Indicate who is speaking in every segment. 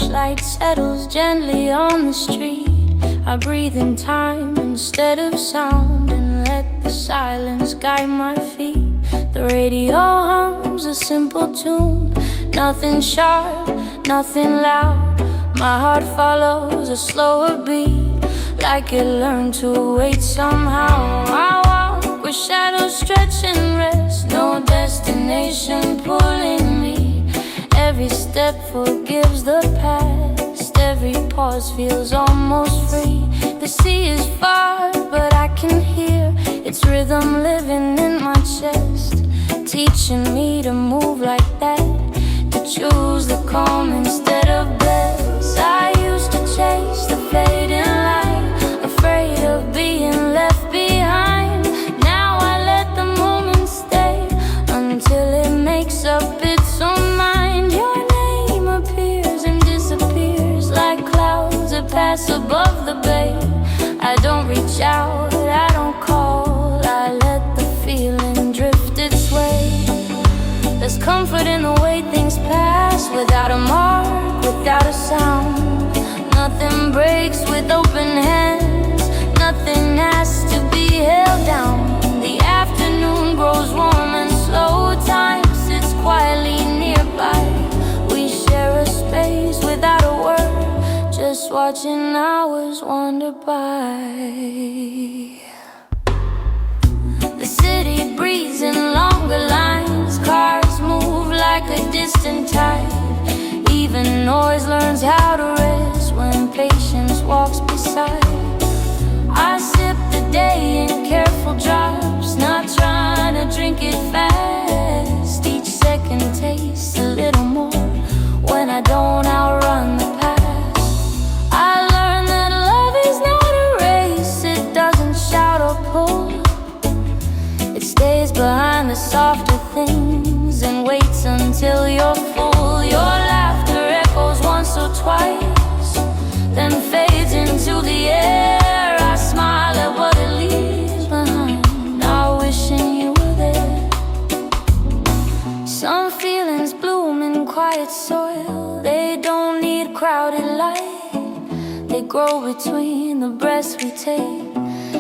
Speaker 1: light settles gently on the street. I breathe in time instead of sound and let the silence guide my feet. The radio hums a simple tune, nothing sharp, nothing loud. My heart follows a slower beat, like it learned to wait somehow. I walk with shadows stretch and rest, no destination pulling me. Every step forgives the past, every pause feels almost free. The sea is far, but I can hear its rhythm living in my chest, teaching me to move like that, to choose the calm instead of bliss. I used to chase the fading light, afraid of being left behind. Now I let the moment stay until it makes up its own mind. Your name appears and disappears like clouds that pass above the bay. I don't reach out, I don't call, I let the feeling drift its way. There's comfort in the way things pass, without a mark, without a sound. Nothing breaks with open hands, nothing has to be held down. The afternoon grows warm and slow, time sits quietly nearby. We share a space without a word, just watching hours wander by. The city breathes in longer lines, cars move like a distant tide. Even noise learns how to rest when patience walks beside. I sip the day in careful drops, not trying to drink it fast. Each second tastes a little more when I don't outrun the past. I learned that love is not a race, it doesn't shout or pull. It stays behind the softer things and waits until you're full. Your laughter echoes once or twice, then fades into the air. I smile at what it leaves behind, not wishing you were there. Some feelings bloom in quiet soil, they don't need crowded light. They grow between the breaths we take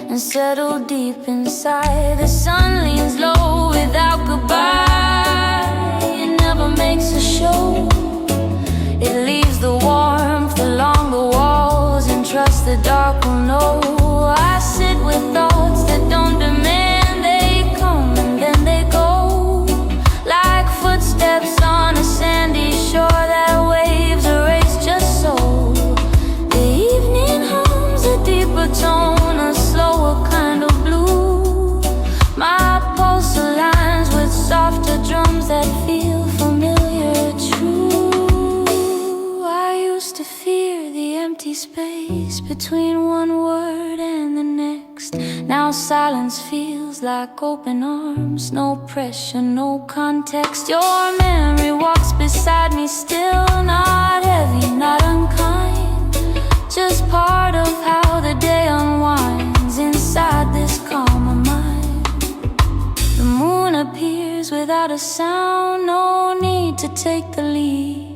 Speaker 1: and settle deep inside. The sun leans low without goodbye, it never makes a show. It leaves the warmth along the walls and trust the dark will know. I sit with thoughts that don't demand, they come and then they go, like footsteps on a sandy shore that waves erase just so. The evening hums a deeper tone, a slower kind of blue. My pulse aligns with softer drums that feel familiar, true. I used to fear the empty space between one word and the next. Now silence feels like open arms, no pressure, no context. Your memory walks beside me still, not heavy, not unkind, just part of how the day unwinds inside this calmer mind. The moon appears without a sound, no need to take the lead.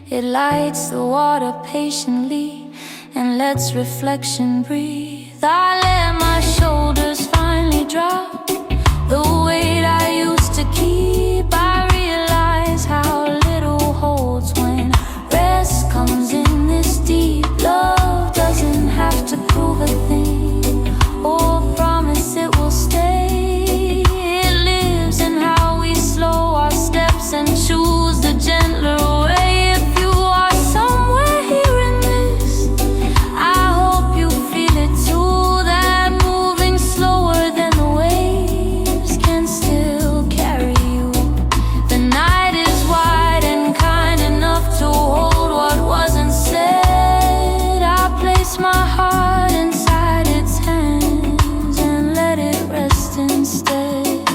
Speaker 1: It lights the water patiently and lets reflection breathe. I let my shoulders finally drop the weight I used to keep. I realize how little holds when rest comes in this deep. Love doesn't have to prove a thing or promise it will stay. It lives in how we slow our steps and choose the gentler way. If you are somewhere hearing this, I hope you feel it too, that moving slower than the waves can still carry you. The night is wide and kind enough to hold what wasn't said. I place my heart inside its hands and let it rest instead.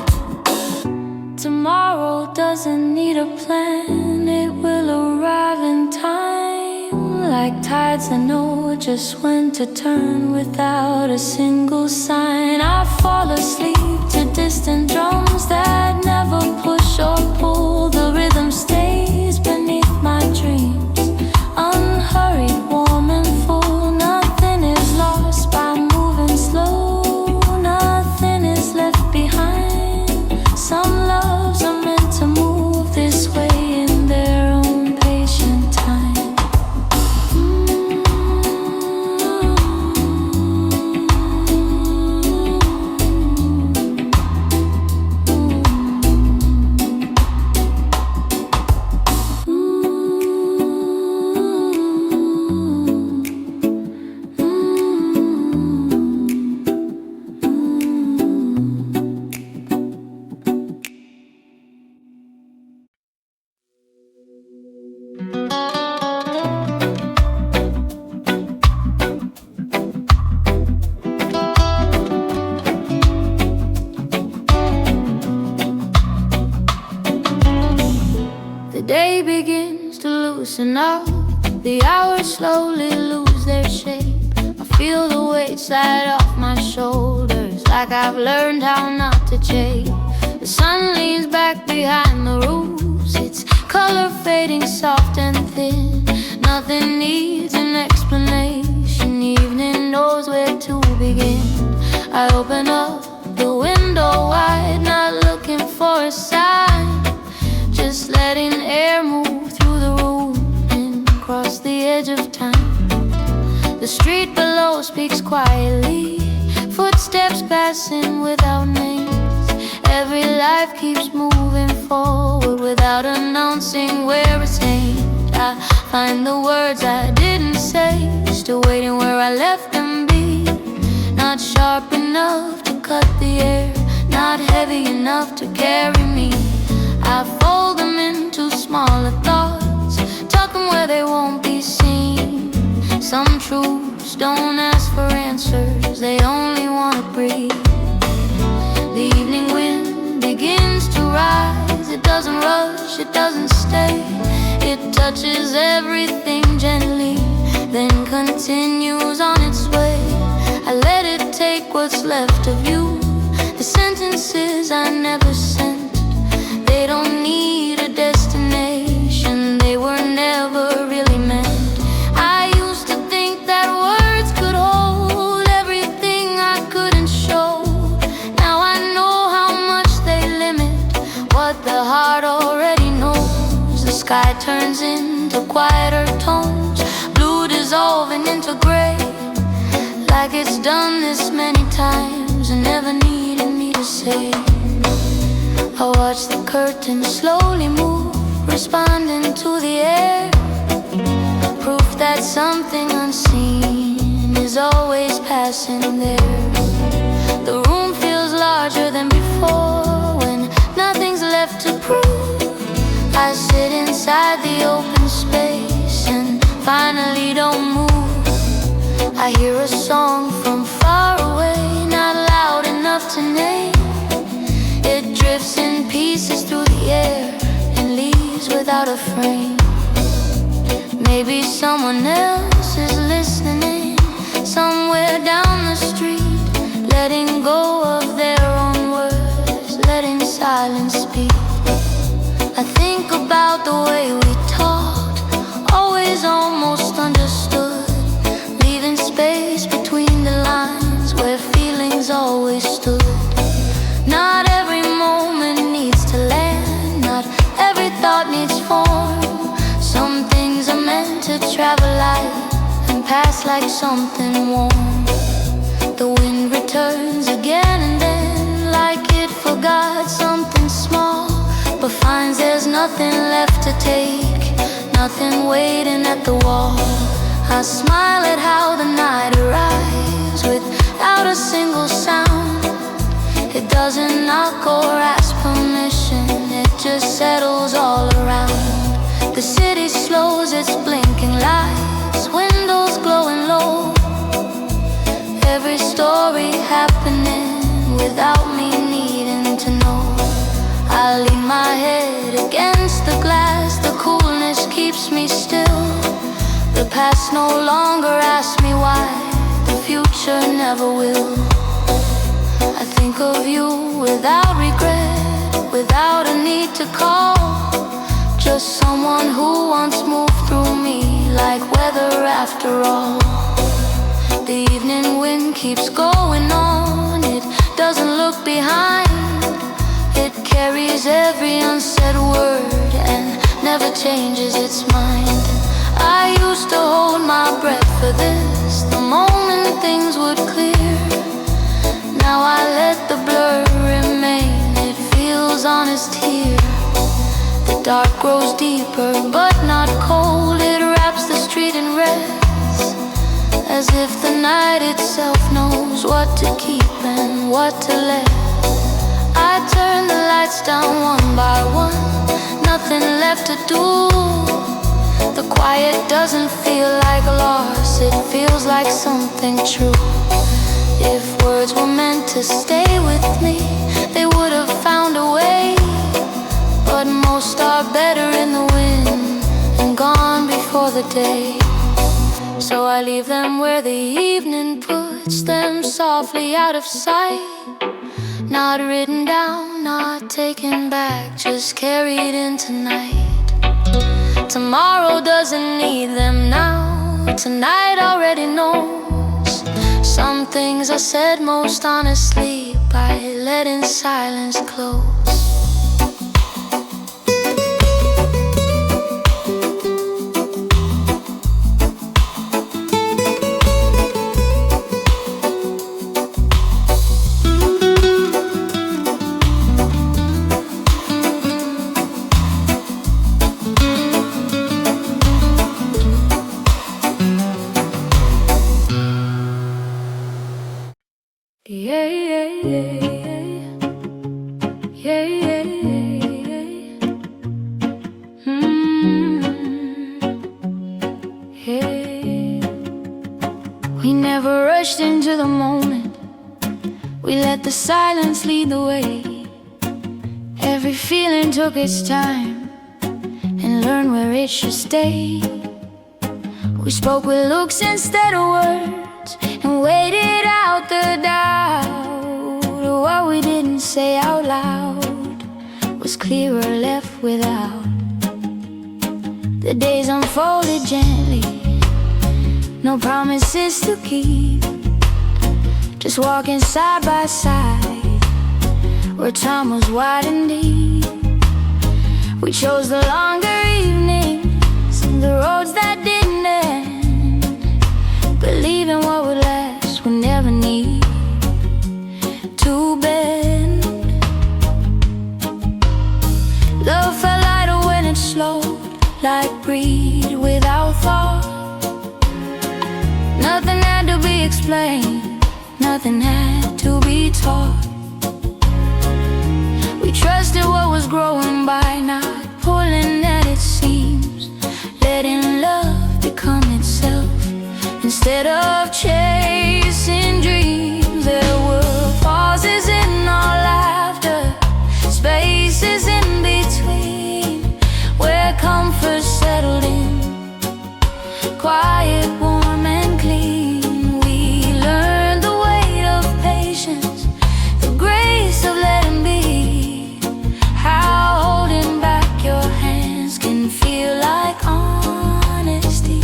Speaker 1: Tomorrow doesn't need a plan, it will arrive in time. Like tides that know just when to turn without a single sign. I fall asleep to distant drums that never push or pull. The rhythm stays beneath my dreams, begins to loosen up. The hours slowly lose their shape. I feel the weight slide off my shoulders, like I've learned how not to chase. The sun leans back behind the roofs, its color fading soft and thin. Nothing needs an explanation, evening knows where to begin. I open up the window wide, not looking for a sign, just letting air move through the room and cross the edge of time. The street below speaks quietly, footsteps passing without names. Every life keeps moving forward without announcing where it's aimed. I find the words I didn't say, still waiting where I left them be. Not sharp enough to cut the air, not heavy enough to carry me. I fold them into smaller thoughts, tuck them where they won't be seen. Some truths don't ask for answers, they only want to breathe. The evening wind begins to rise, it doesn't rush, it doesn't stay. It touches everything gently, then continues on its way. I let it take what's left of you, the sentences I never sent. They don't need a destination, they were never really meant. I used to think that words could hold everything I couldn't show. Now I know how much they limit what the heart already knows. The sky turns into quieter tones, blue dissolving into gray, like it's done this many times and never needed me to say. I watch the curtains slowly move, responding to the air, proof that something unseen is always passing there. The room feels larger than before when nothing's left to prove. I sit inside the open space and finally don't move. I hear a song from far away, not loud enough to name. It drifts in pieces through the air and leaves without a frame. Maybe someone else is listening somewhere down the street, letting go of their own words, letting silence speak. I think about the way we talked, always almost understood, leaving space between the lines where feelings always stood. Not every moment needs to land, not every thought needs form. Some things are meant to travel light and pass like something warm. The wind returns again and then, like it forgot something small, but finds there's nothing left to take, nothing waiting at the wall. I smile at how the night arrives without a single sound. It doesn't knock or ask permission, it just settles all around. The city slows its blinking lights, windows glowing low. Every story happening without me needing to know. I lean my head against the glass, the coolness keeps me still. The past no longer asks me why, the future never will. I think of you without regret, without a need to call, just someone who once moved through me like weather after all. The evening wind keeps going on, it doesn't look behind. It carries every unsaid word and never changes its mind. I used to hold my breath for this, the moment things would clear. Now I let the blur remain, it feels honest here. The dark grows deeper but not cold, it wraps the street in rest, as if the night itself knows what to keep and what to let. I turn the lights down one by one, nothing left to do. The quiet doesn't feel like loss, it feels like something true. If words were meant to stay with me, they would have found a way. but most are better in the wind and gone before the day. So I leave them where the evening puts them softly out of sight. Not written down, not taken back, just carried in tonight. Tomorrow doesn't need them now, tonight already knows. Some things are said most honestly by letting silence close. We never rushed into the moment. We let the silence lead the way. Every feeling took its time and learned where it should stay. We spoke with looks instead of words and waited out the doubt. What we didn't say out loud was clearer left without. The days unfolded gently, no promises to keep, just walking side by side where time was wide and deep. We chose the longer evenings and the roads that didn't end, believing what would last would never need to bend. Love felt lighter when it slowed, like breed without thought. Nothing had to be explained, nothing had to be taught. We trusted what was growing by not pulling at its seams, letting love become itself instead of chasing dreams. There were pauses in our laughter, spaces in between where comfort settled in, quiet, warm and clean. We learned the weight of patience, the grace of letting be, how holding back your hands can feel like honesty.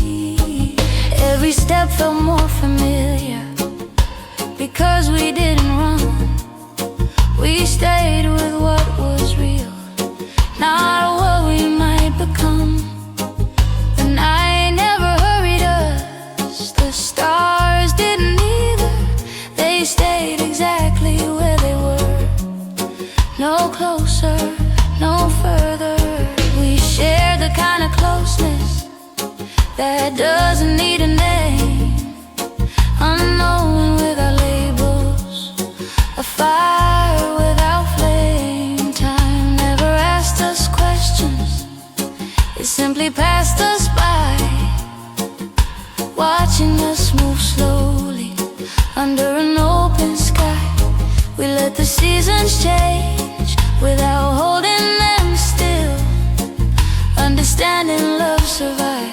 Speaker 1: Every step felt more familiar because we didn't run. We stayed with what was real, not what we might become. The night never hurried us, the stars didn't either. They stayed exactly where they were, no closer, no further. We shared the kind of closeness that doesn't need a name, unknown without labels, a fire without flame. Time never asked us questions, it simply passed us by, watching us move slowly under an open sky. We let the seasons change without holding them still, understanding love survives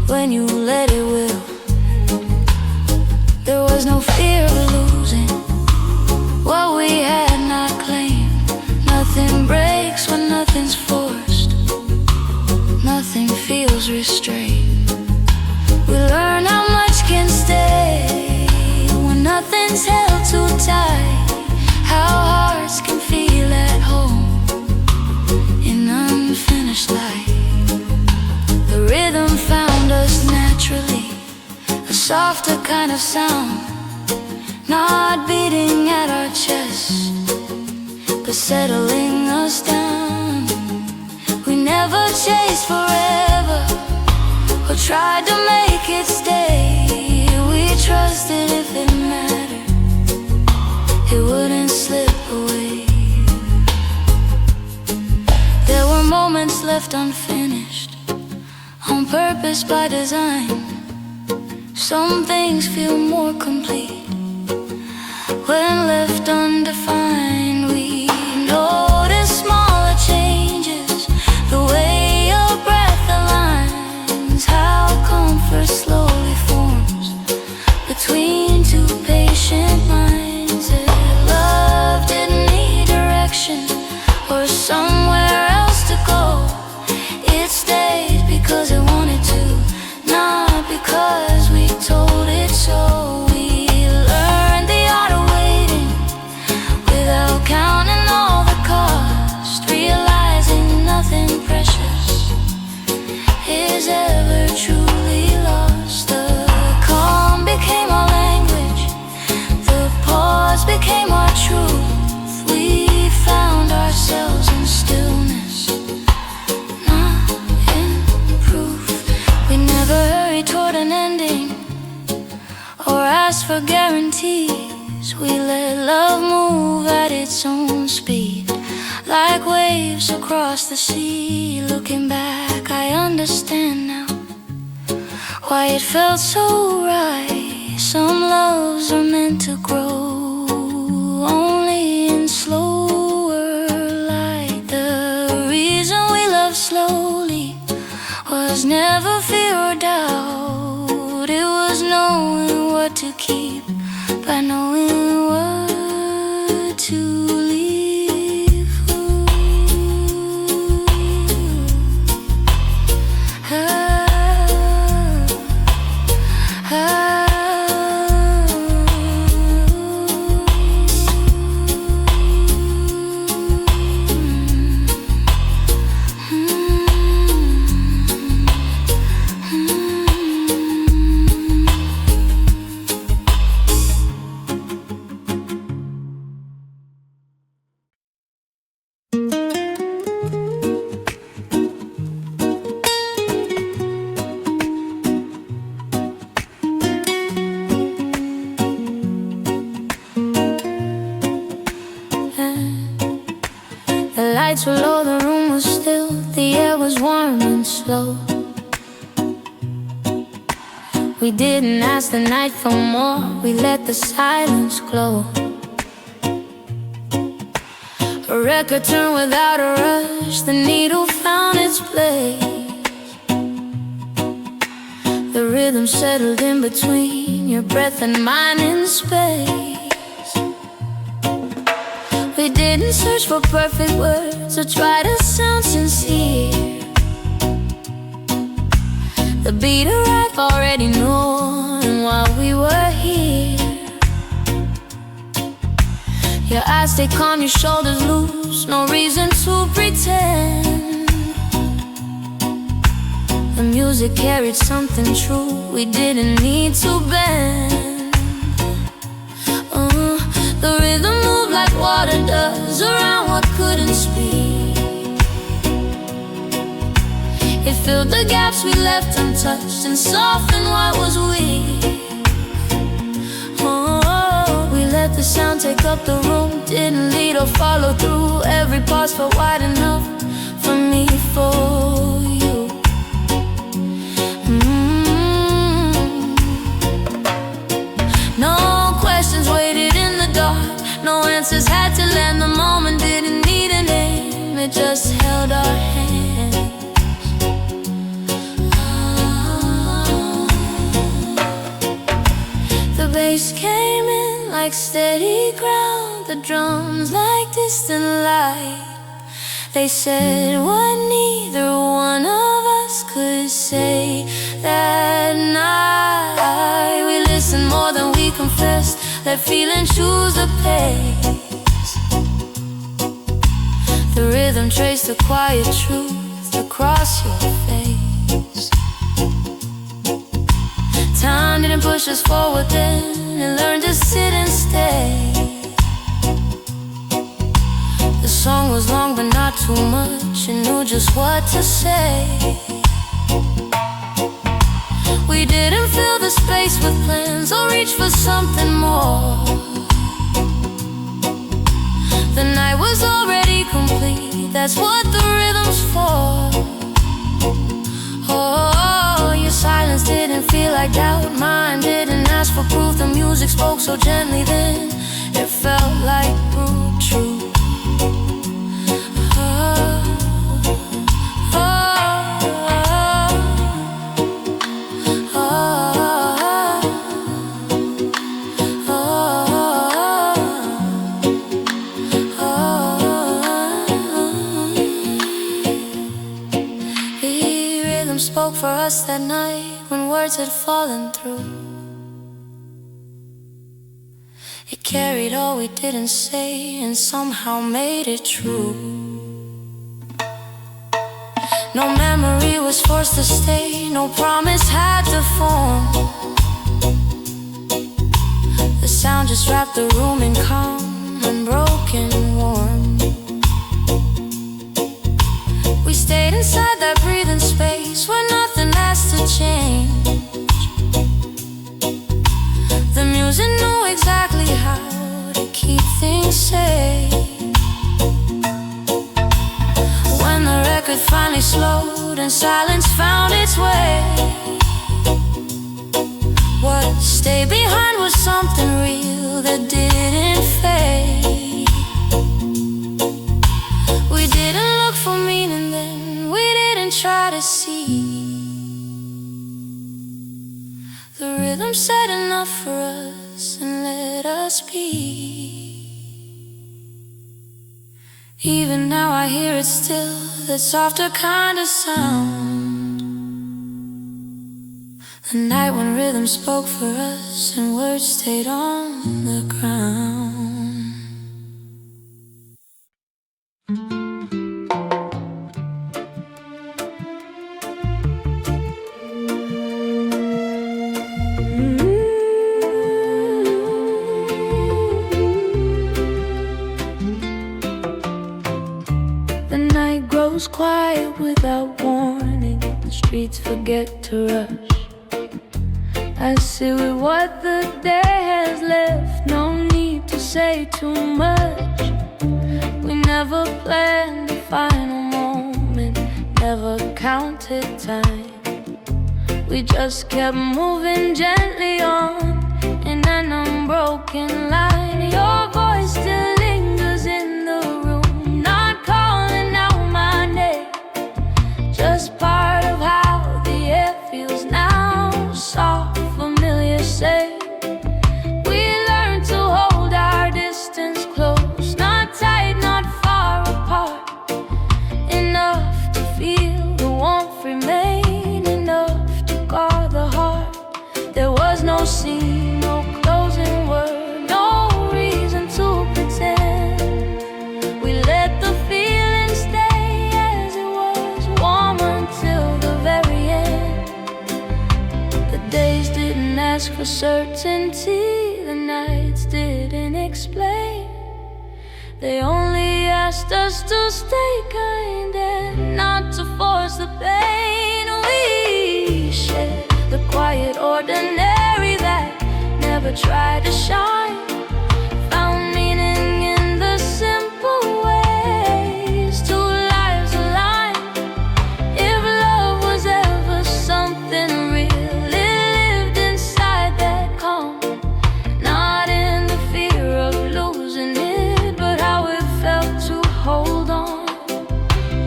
Speaker 1: when you let it will. There was no fear of losing what we had not claimed. Nothing breaks when nothing's forced, nothing feels restrained. We learn how much can stay when nothing's held too tight, how hearts can feel at home in unfinished life. The rhythm found us naturally, a softer kind of sound, not beating at our chest, but settling us down. We never chased forever or tried to make it stay. We trusted if it mattered, it wouldn't slip away. There were moments left unfinished, on purpose by design. Some things feel more complete when left undefined. We notice smaller ask for guarantees. We let love move at its own speed, like waves across the sea. Looking back, I understand now why it felt so right. Some loves are meant to grow only in slower light. The reason we love slowly was never fear or doubt. It was knowing what to keep by knowing what to leave. The lights were low, the room was still, the air was warm and slow. We didn't ask the night for more, we let the silence glow. A record turned without a rush, the needle found its place. The rhythm settled in between your breath and mine in space. We didn't search for perfect words or try to sound sincere. The beat arrived already knowing while we were here. Your eyes stay calm, your shoulders loose, no reason to pretend. The music carried something true, we didn't need to bend. The rhythm moved like water does around what couldn't speak. It filled the gaps we left untouched and softened what was weak. We let the sound take up the room, didn't lead or follow through. Every pause felt wide enough for me, for you. No questions waited in the dark, no answers had to land. The moment didn't need a name, it just held our hands. The bass came in like steady ground, the drums like distant light. They said what neither one of us could say that night. We listened more than we confessed, let feeling choose the pace. The rhythm traced the quiet truth across your face. Time didn't push us forward then, it learned to sit and stay. The song was long but not too much, it knew just what to say. We didn't fill the space with plans or reach for something more. The night was already complete, that's what the rhythm's for. Oh, your silence didn't feel like doubt, mine didn't ask for proof. The music spoke so gently then, it felt like brute truth. Spoke for us that night when words had fallen through. It carried all we didn't say and somehow made it true. No memory was forced to stay, no promise had to form. The sound just wrapped the room in calm, unbroken warm. We stayed inside that breathing space where nothing has to change. The music then silence found its way. What stayed behind was something real that didn't fade. We didn't look for meaning then, we didn't try to see. The rhythm said enough for us and let us be. Even now I hear it still, that softer kind of sound. The night when rhythm spoke for us and words stayed on the ground. Quiet without warning, the streets forget to rush. I sit with what the day has left, no need to say too much. We never planned the final moment, never counted time. We just kept moving gently on in an unbroken line. Your voice still lingers in the room, not calling out my name, just part of how the air feels now. Soft, familiar, safe. We learned to hold our distance close, not tight, not far apart. Enough to feel the warmth remain, enough to guard the heart. There was no scene, no closing word, no reason to pretend. We let the feeling stay as it was, warm until the very end. The days didn't ask for certainty, the nights didn't explain. They only asked us to stay kind and not to force the pain. We shared the quiet ordinary that never tried to shine, found meaning in the simple ways. Two lives aligned. If love was ever something real, it lived inside that calm, not in the fear of losing it, but how it felt to hold on.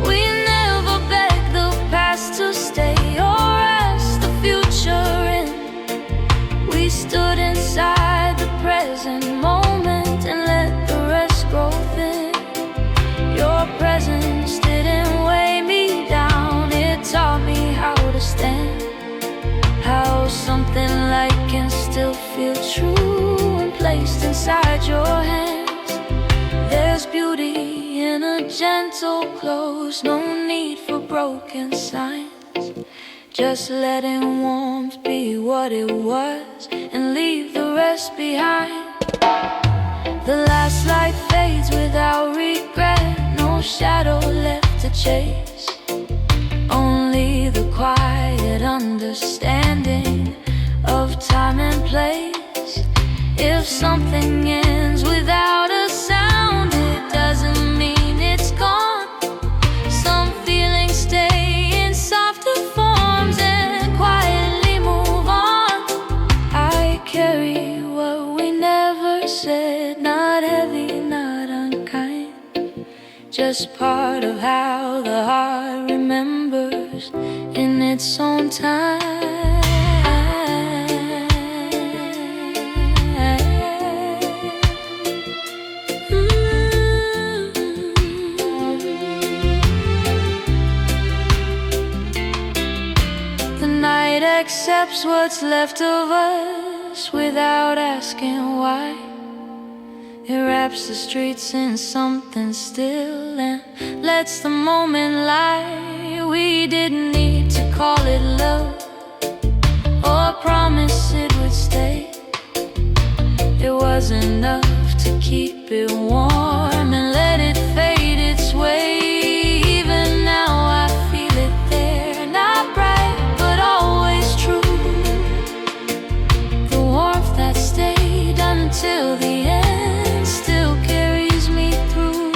Speaker 1: We never begged the past to stay or ask the future in. We stood inside the present moment and let the rest grow thin. Your presence didn't weigh me down, it taught me how to stand, how something light can still feel true and placed inside your hands. There's beauty in a gentle close, no need for broken signs. Just letting warmth be what it was and leave the rest behind. The last light fades without regret, no shadow left to chase, only the quiet understanding of time and place. If something ends without a sound, it doesn't mean it's gone. Some feelings stay in softer forms and quietly move on. I carry what we never said, not heavy, not unkind, just part of how the heart remembers in its own time. The night accepts what's left of us without asking why. It wraps the streets in something still and lets the moment lie. We didn't need to call it love or promise it would stay. It was enough to keep it warm and let it fade its way. Even now I feel it there, not bright but always true. The warmth that stayed until the end still carries me through.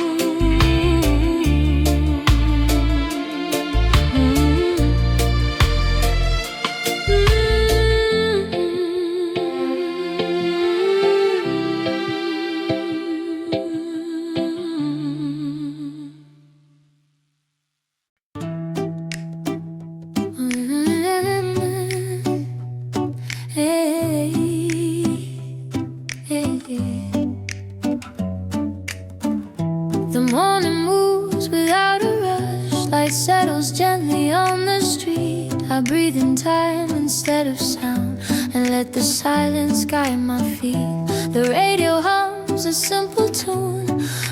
Speaker 1: I breathe in time instead of sound, and let the silence guide my feet. The radio hums a simple tune,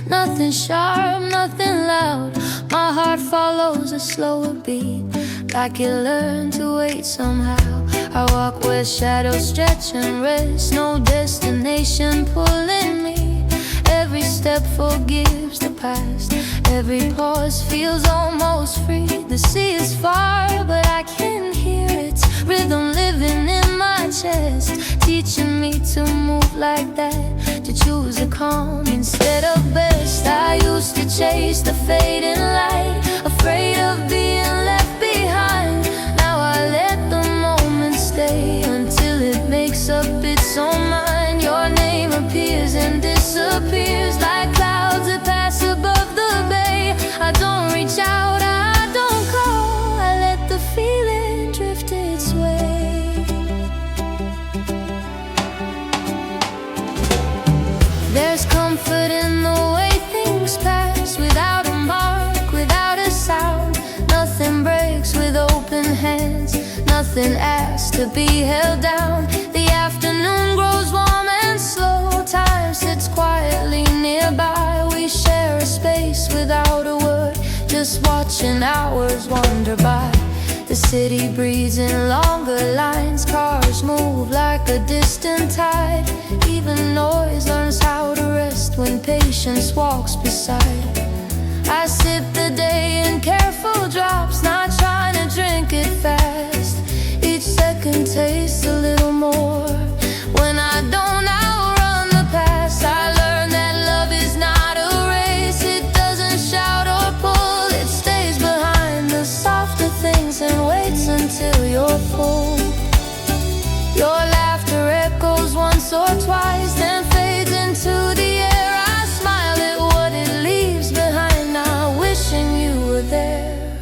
Speaker 1: nothing sharp, nothing loud. My heart follows a slower beat, like it learned to wait somehow. I walk where shadows stretch and rest, no destination pulling me. Every step forgives the past, every pause feels almost free. The sea is far, but I can hear its rhythm living in my chest, teaching me to move like that, to choose a calm instead of best. I used to chase the fading light, afraid of being left behind. Now I let the moment stay until it makes up its own mind. Your name appears and disappears like clouds that pass above the bay. I don't reach out, I don't call, I let the feeling drift its way. There's comfort in the way things pass, without a mark, without a sound. Nothing breaks with open hands, nothing asks to be held down. The afternoon grows warm and slow, time sits quietly nearby. We share a space without a word, just watching hours wander by. The city breathes in longer lines, cars move like a distant tide. Even noise learns how to rest when patience walks beside. I sip the day in careful drops, not trying to drink it fast. Each second tastes a little more. When I don't outrun the past, I learn that love is not a race. It doesn't shout or pull, it stays behind the softer things and waits until you're full. Your laughter echoes once or twice, then fades into the air. I smile at what it leaves behind, now wishing you were there.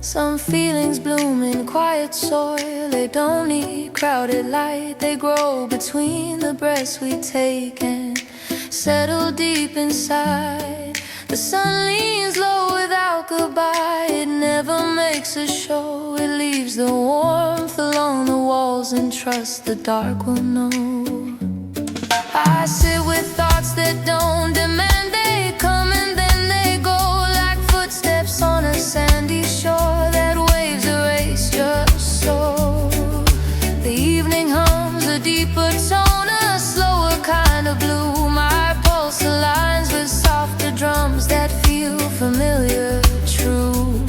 Speaker 1: Some feelings bloom in quiet soil, they don't need crowded light. They grow between the breaths we take and settle deep inside. The sun leans low without goodbye, it never makes a show. It leaves the warmth along the walls and trust the dark will know. I sit with thoughts that don't demand, they come and then they go, like footsteps on a sandy shore that waves erase just so. The evening hums a deeper tone, a slower kind of blue. My pulse aligns with softer drums that feel familiar, true.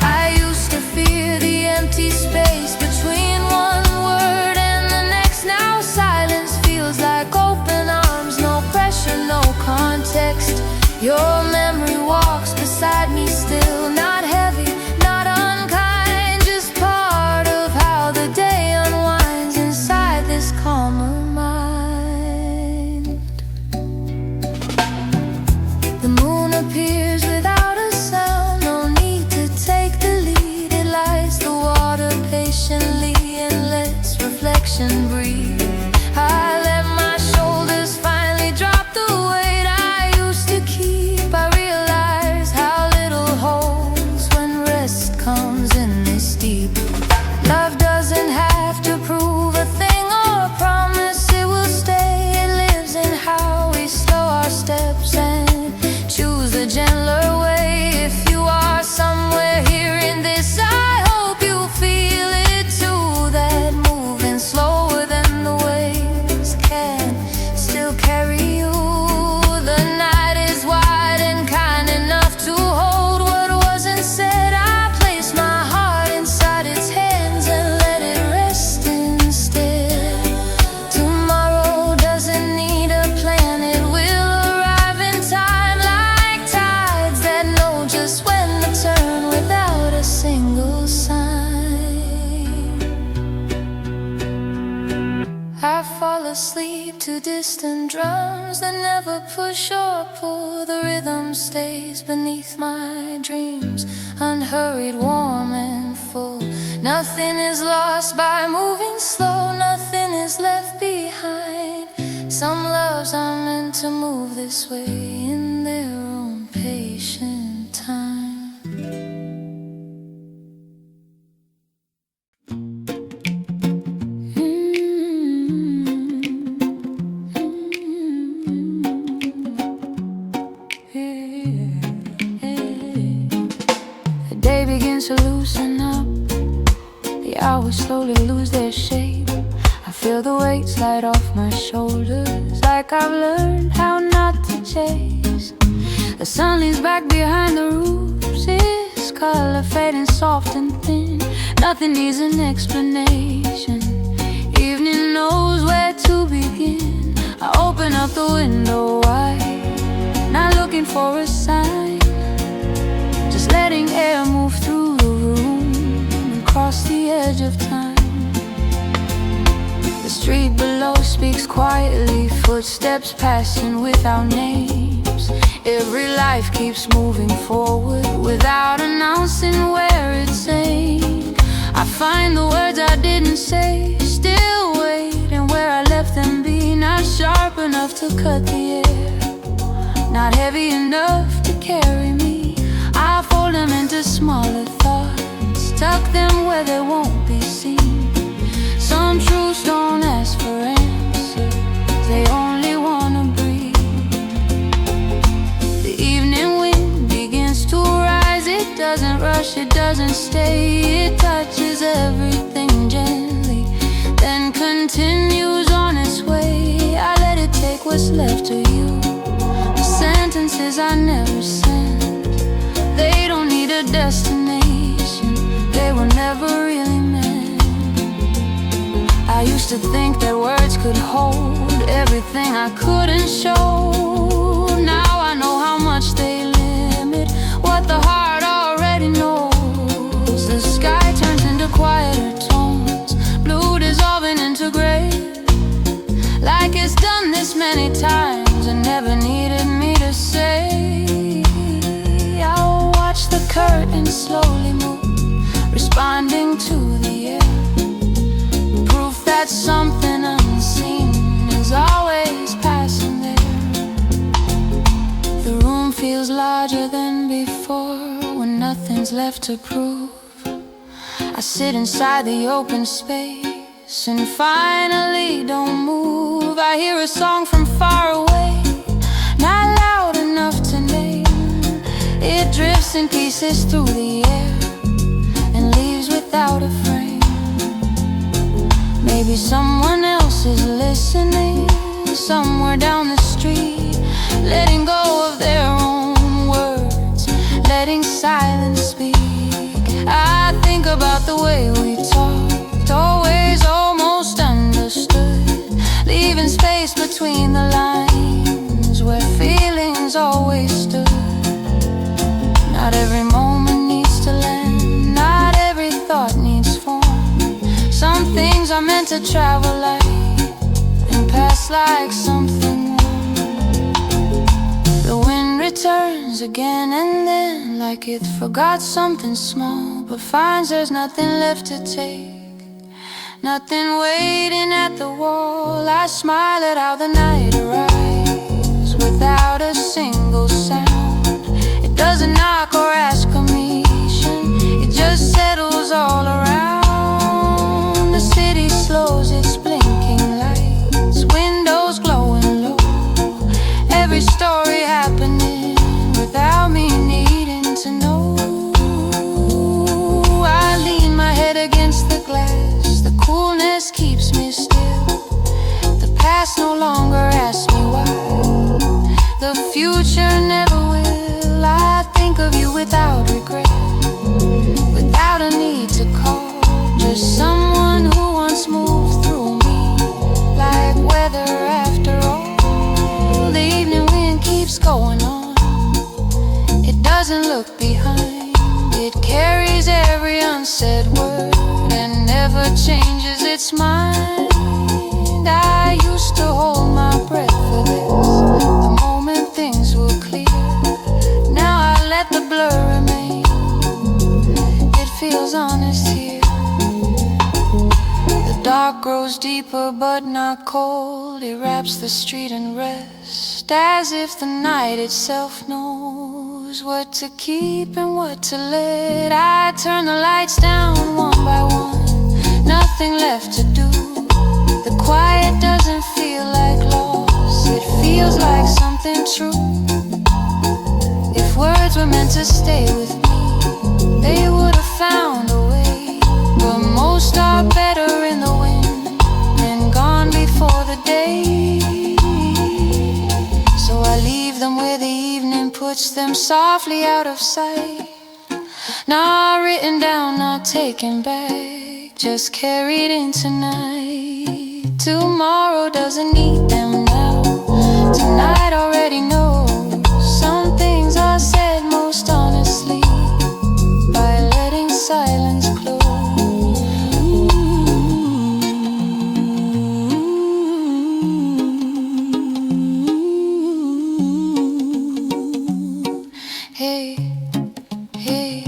Speaker 1: I used to fear the empty space between one word and the next. Now silence feels like open arms, no pressure, no context. Your memory walks beside me still, not heavy, not unkind, just part of how the day unwinds inside this calmer mind. The moon appears without a sound, no need to take the lead. It lights the water patiently and lets reflection breathe. I let my shoulders finally drop the weight I used to keep. I realize how little holds when rest comes in this deep. Love doesn't have to prove a thing or promise it will stay. It lives in how we slow our steps and choose a gentler way. If you are somewhere hearing this, I hope you feel it too, that moving slower than the waves can still carry you. The night is wide and kind enough to hold what wasn't said. I place my heart inside its hands and let it rest instead. Tomorrow doesn't need a plan, it will arrive in time, like tides that know just when to turn without a single sign. I fall asleep to distant drums that never push or pull. The rhythm stays beneath my dreams, unhurried, warm and full. Nothing is lost by moving slow, nothing is left behind. Some loves are meant to move this way in their own patient. hours slowly lose their shape. I feel the weight slide off my shoulders, like I've learned how not to chase. The sun leans back behind the roofs, its color fading soft and thin. Nothing needs an explanation. Evening knows where to begin. I open up the window wide, not looking for a sign, just letting air move through the room and cross the edge of time. The street below speaks quietly, footsteps passing without names. Every life keeps moving forward without announcing where it's aimed. I find the words I didn't say, still waiting where I left them be. Not sharp enough to cut the air, not heavy enough to carry me. I fold them into smaller thoughts, tuck them where they won't be seen. Some truths don't ask for answers, they only wanna breathe. The evening wind begins to rise. It doesn't rush, it doesn't stay. It touches everything gently, then continues on its way. I let it take what's left of you. The sentences I never sent, they don't need a destination, they were never really meant. I used to think that words could hold everything I couldn't show. Now I know how much they limit what the heart already knows. The sky turns into quieter tones, blue dissolving into gray, like it's done this many times and never needed me to say. I'll watch the curtain slowly move, responding to the air, proof that something unseen is always passing there. The room feels larger than before when nothing's left to prove. I sit inside the open space and finally don't move. I hear a song from far away, not loud enough to name. It drifts in pieces through the air and leaves without a frame. Maybe someone else is listening somewhere down the street, letting go of their own words, letting silence speak. I think about the way we talked, always almost understood, leaving space between the lines where feelings always stood. Not every moment needs to land, not every thought needs form. Some things are meant to travel light and pass like something warm. The wind returns again and then, like it forgot something small, but finds there's nothing left to take, nothing waiting at the wall. I smile at how the night arrives without a single sound. It doesn't knock or ask permission, it just settles all around. The city slows its blinking lights, windows glowing low, every story happening without me needing to know. I lean my head against the glass, the coolness keeps me still. The past no longer asks me why, the future never will. I think of you without regret, without a need to call, just someone who once moved through me like weather after all. The evening wind keeps going on, it doesn't look behind, it carries every unsaid word and never changes its mind. I used to hold my breath for this, the moment things were clear. Now I let the blur remain, it feels honest here. The dark grows deeper but not cold, it wraps the street in rest, as if the night itself knows what to keep and what to let. I turn the lights down one by one, nothing left to do. The quiet doesn't feel like loss, it feels like something true. If words were meant to stay with me, they would have found a way, but most snatched them softly out of sight. Not written down, not taken back, just carried in tonight. Tomorrow doesn't need them now. Tonight already knows. Some things are said most honestly by letting silence close. Hey, hey.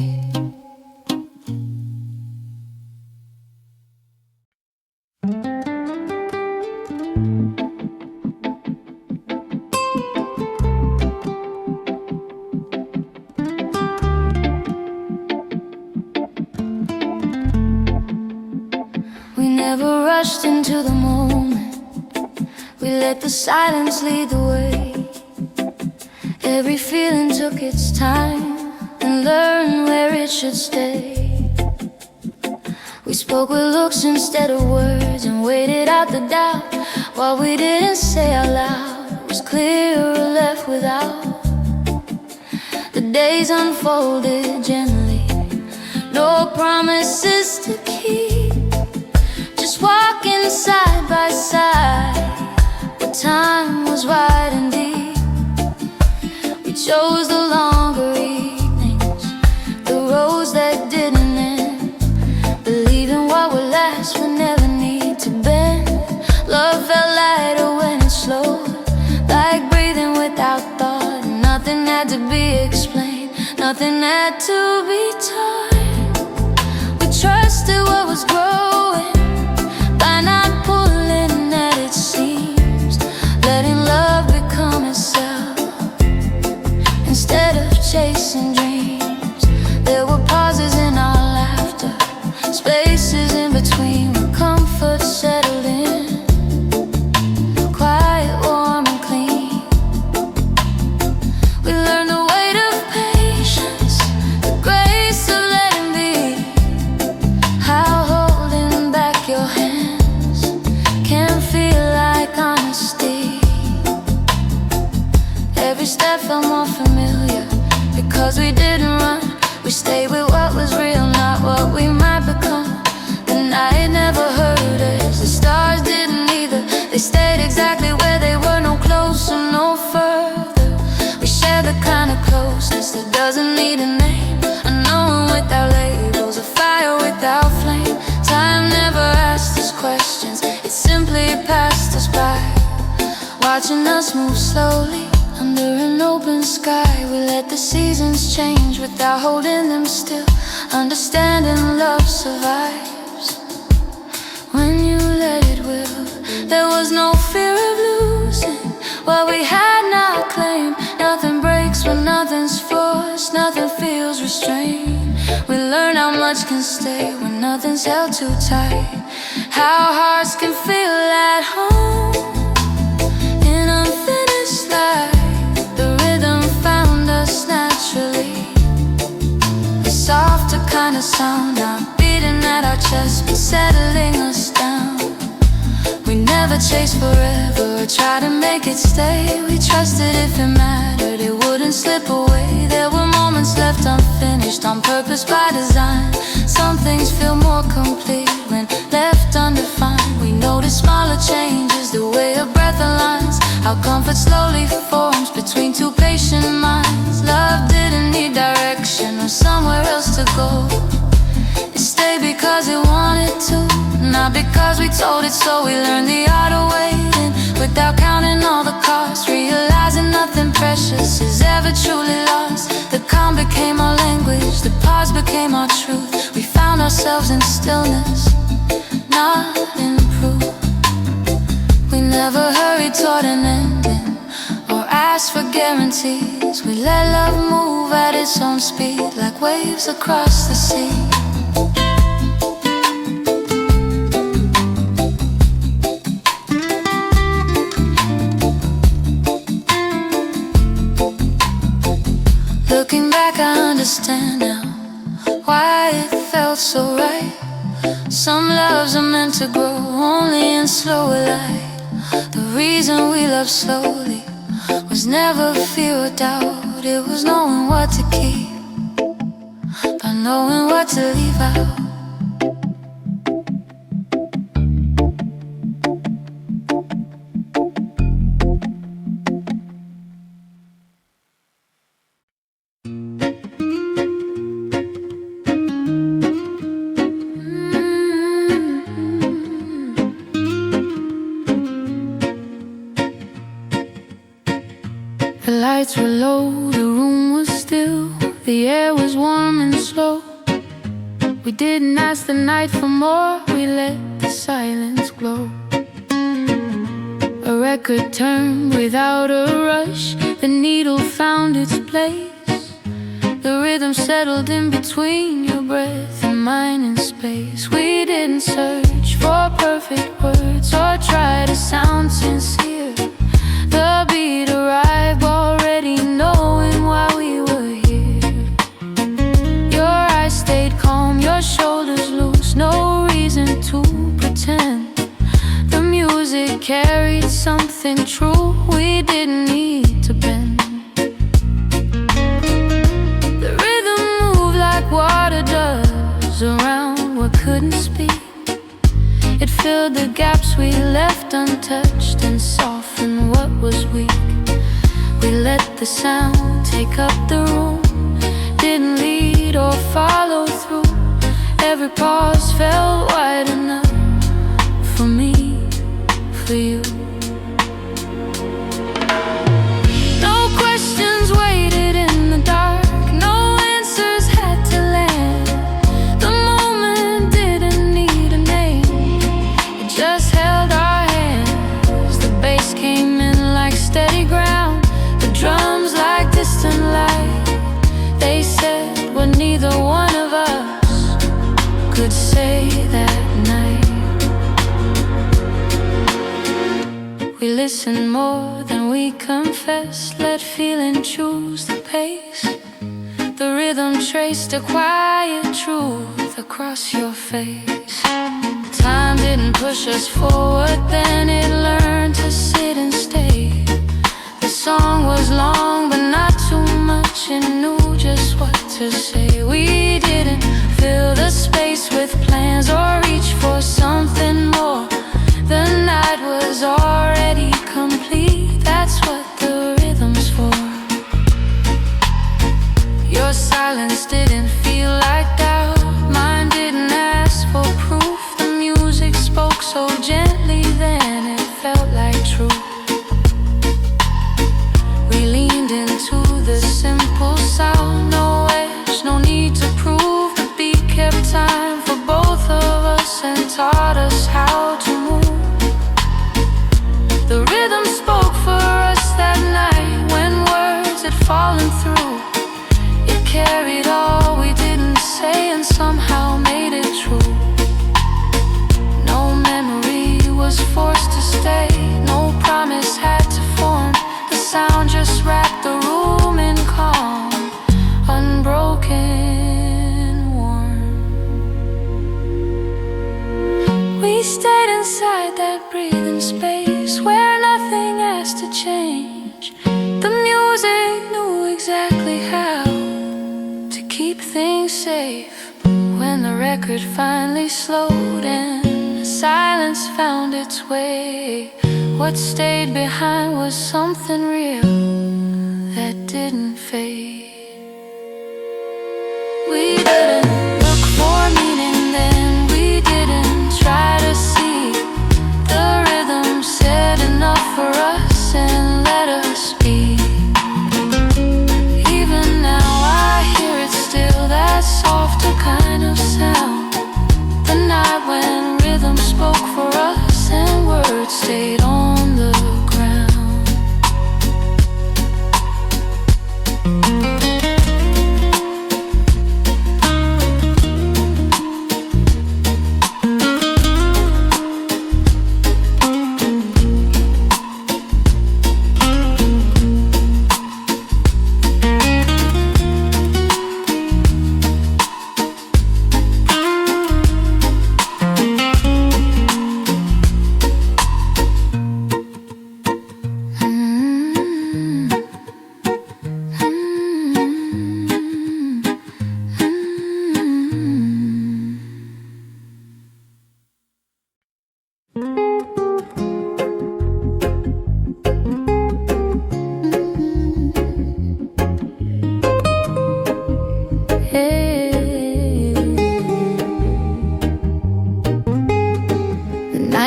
Speaker 1: We never rushed into the moment. We let the silence lead the way. Every feeling took its time and learned where it should stay. We spoke with looks instead of words and waited out the doubt. What we didn't say out loud was clear or left without. The days unfolded gently, no promises to keep, just walking side by side. But time was right and deep. We chose the longer evenings, the roads that didn't end, believing what would last would never need to bend. Love felt lighter when it slowed, like breathing without thought. Nothing had to be explained, nothing had to be taught. We trusted what was growing by not pulling at its seams, letting love become itself instead of chasing dreams. There were pauses in our laughter, spaces in between where comfort settled in, quiet, warm and clean. We learned the weight of patience, the grace of letting be, how holding back your hands can feel like honesty. Every step felt more familiar because we didn't run. We stayed with what was real, not what we might become. The night never hurt us, the stars didn't either. They stayed exactly where they were, no closer, no further. We shared the kind of closeness that doesn't need a name, unknown without labels, a fire without flame. Time never asked us questions, it simply passed us by, watching us move slowly under an open sky. We let the seasons change without holding them still, understanding love survives when you let it will. There was no fear of losing what we had not claimed. Nothing breaks when nothing's forced, nothing feels restrained. We learn how much can stay when nothing's held too tight, how hearts can feel at home in unfinished life. The rhythm found us naturally, a softer kind of sound, not beating at our chest but settling us down. We never chased forever or tried to make it stay. We trusted if it mattered it wouldn't slip away. There were moments left unfinished on purpose by design. Some things feel more complete when left undefined. We notice smaller changes, the way a breath aligns, how comfort slowly forms between two patient minds. Love didn't need direction or somewhere else to go. It stayed because it wanted to, not because we told it so. We learned the art of waiting without counting all the costs, realizing nothing precious is ever truly lost. The calm became our language, the pause became our truth. We found ourselves in stillness, not in proof. We never hurried toward an ending or asked for guarantees. We let love move at its own speed, like waves across the sea. Looking back, I understand now why it felt so right. Some loves are meant to grow only in slower light. The reason we love slowly was never fear or doubt. It was knowing what to keep, but knowing what to leave out.
Speaker 2: The lights were low, the room was still, the air was warm and slow. We didn't ask the night for more, we let the silence glow. A record turned without a rush, the needle found its place. The rhythm settled in between your breath and mine in space. We didn't search for perfect words or try to sound sincere. The beat arrived already knowing why we were here. Your eyes stayed calm, your shoulders loose, no reason to pretend. The music carried something true, we didn't need to bend. The rhythm moved like water does around what couldn't speak. It filled the gaps we left untouched and softened what was weak. We let the sound take up the room, didn't lead or follow through. Every pause felt wide enough for me, for you. No questions waited in the dark, no answers had to land. The moment didn't need a name, it just held our hands. The bass came in like steady ground, the drums like distant light. They said what neither one of us could say that night. We listened more than we confessed, let feeling choose the pace. The rhythm traced a quiet truth across your face. Time didn't push us forward, then it learned to sit and stay. The song was long but not too much, it knew just what to say. We didn't fill the space with plans or reach for something more. The night was already complete, that's what the rhythm's for. Your silence didn't feel like doubt, mine didn't ask for proof. The music spoke so gently then it felt like truth. We leaned into the simple sound, no edge, no need to prove. The beat kept time for both of us and taught us how to move. The rhythm spoke for us that night when words had fallen through. It carried all we didn't say and somehow made it true. No memory was forced to stay, no promise had to form. The sound just wrapped the room in calm, unbroken, warm. We stayed inside that breathing space where nothing asked to change. The music knew exactly how to keep things safe. When the record finally slowed and silence found its way, what stayed behind was something real that didn't fade. We didn't look for meaning then, we didn't try to see. The rhythm said enough for us and let us be. Even now I hear it still, that softer kind of sound. The night when rhythm spoke for us and words stayed on the ground.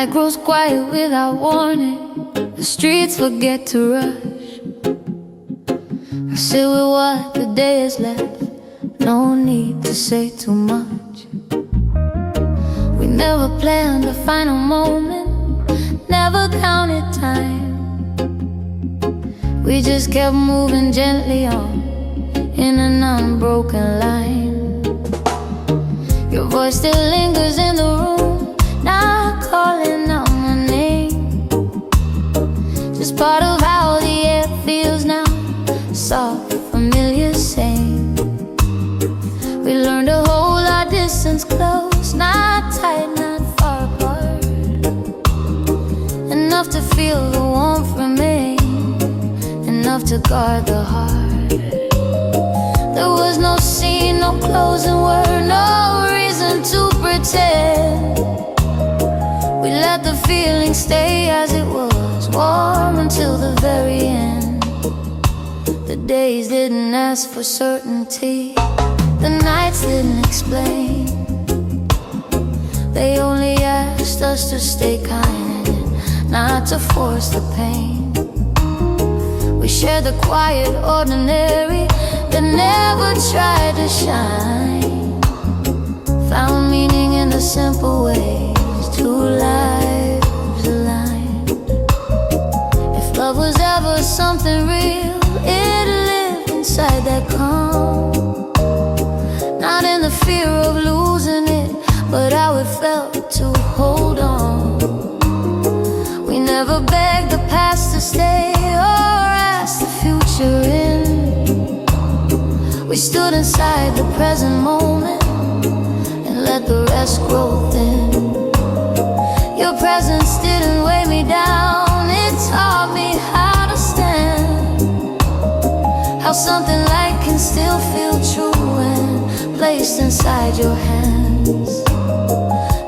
Speaker 2: night grows quiet without warning. The streets forget to rush. I sit with what the day has left. No need to say too much. We never planned the final moment, never counted time. We just kept moving gently on in an unbroken line. Your voice still lingers in the room, not calling out my name. Just part of how the air feels now, soft, familiar, same. We learned to hold our distance close, not tight, not far apart. Enough to feel the warmth remain, enough to guard the heart. There was no scene, no closing word, no reason to pretend. We let the feeling stay as it was, warm until the very end. The days didn't ask for certainty, the nights didn't explain. They only asked us to stay kind and not to force the pain. We shared the quiet, ordinary that never tried to shine. Found meaning in the simple ways, two lives aligned. If love was ever something real, it lived inside that calm. Not in the fear of losing it, but how it felt to hold on. We never begged the past to stay or asked the future in. We stood inside the present moment and let the rest grow thin. Your presence didn't weigh me down, it taught me how to stand. How something light can still feel true when placed inside your hands.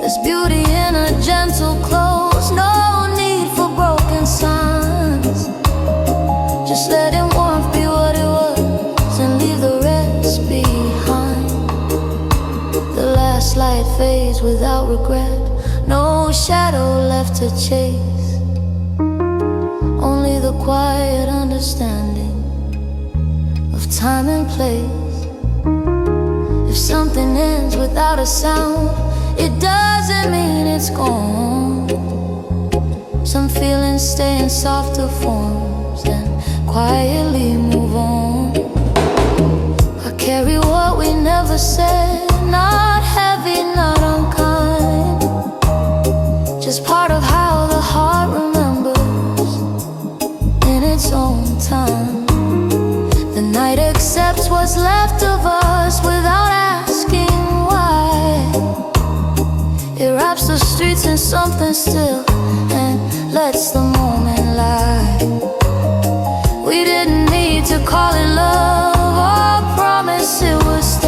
Speaker 2: There's beauty in a gentle close, no need for broken suns. Just letting warmth be what it was and leave the rest behind. The last light fades without regret, no shadow left to chase. Only the quiet understanding of time and place. If something ends without a sound, it doesn't mean it's gone. Some feelings stay in softer forms and quietly move on. I carry what we never said, not heavy, not unkind. Just part of how the heart remembers in its own time. The night accepts what's left of us without asking why. It wraps the streets in something still and lets the moment lie. We didn't need to call it love or promise it would stay.